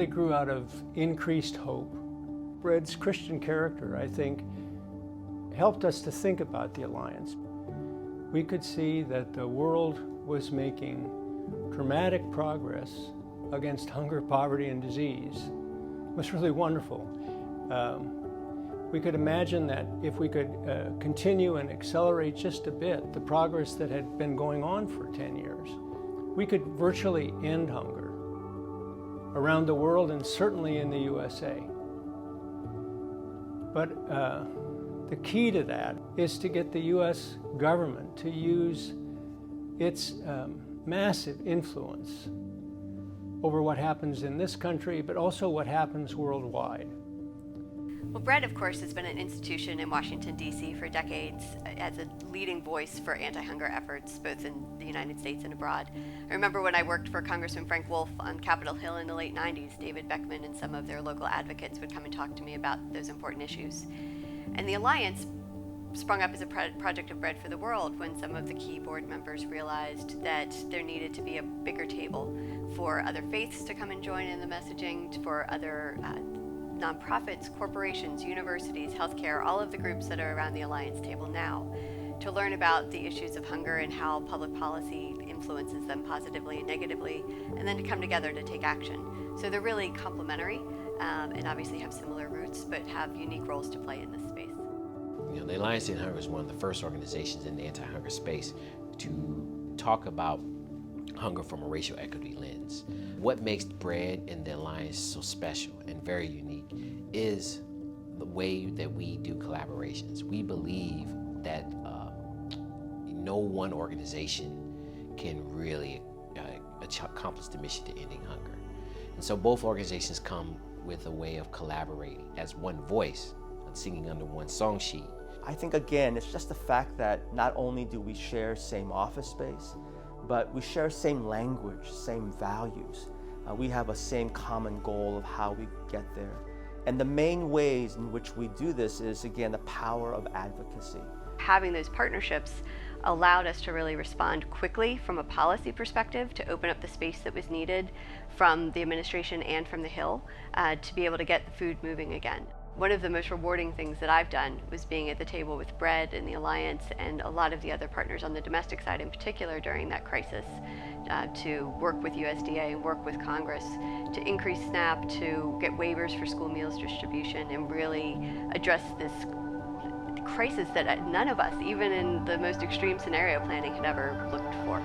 really grew out of increased hope. Bread's Christian character, I think, helped us to think about the Alliance. We could see that the world was making dramatic progress against hunger, poverty, and disease. It was really wonderful. We could imagine that if we could continue and accelerate just a bit the progress that had been going on for 10 years, we could virtually end hunger around the world and certainly in the USA. But the key to that is to get the US government to use its massive influence over what happens in this country, but also what happens worldwide. Well, Bread, of course, has been an institution in Washington, D.C. for decades as a leading voice for anti-hunger efforts, both in the United States and abroad. I remember when I worked for Congressman Frank Wolf on Capitol Hill in the late 90s, David Beckman and some of their local advocates would come and talk to me about those important issues. And the Alliance sprung up as a project of Bread for the World when some of the key board members realized that there needed to be a bigger table for other faiths to come and join in the messaging, for other nonprofits, corporations, universities, healthcare, all of the groups that are around the Alliance table now, to learn about the issues of hunger and how public policy influences them positively and negatively, and then to come together to take action. So they're really complementary and obviously have similar roots, but have unique roles to play in this space. You know, the Alliance to End Hunger is one of the first organizations in the anti-hunger space to talk about hunger from a racial equity lens. What makes Bread and the Alliance so special and very unique is the way that we do collaborations. We believe that no one organization can really accomplish the mission to ending hunger. And so both organizations come with a way of collaborating as one voice, singing under one song sheet. I think, again, it's just the fact that not only do we share same office space, but we share same language, same values. We have a same common goal of how we get there. And the main ways in which we do this is, again, the power of advocacy. Having those partnerships allowed us to really respond quickly from a policy perspective to open up the space that was needed from the administration and from the Hill to be able to get the food moving again. One of the most rewarding things that I've done was being at the table with Bread and the Alliance and a lot of the other partners on the domestic side in particular during that crisis to work with USDA and work with Congress to increase SNAP, to get waivers for school meals distribution, and really address this crisis that none of us, even in the most extreme scenario planning, had ever looked for.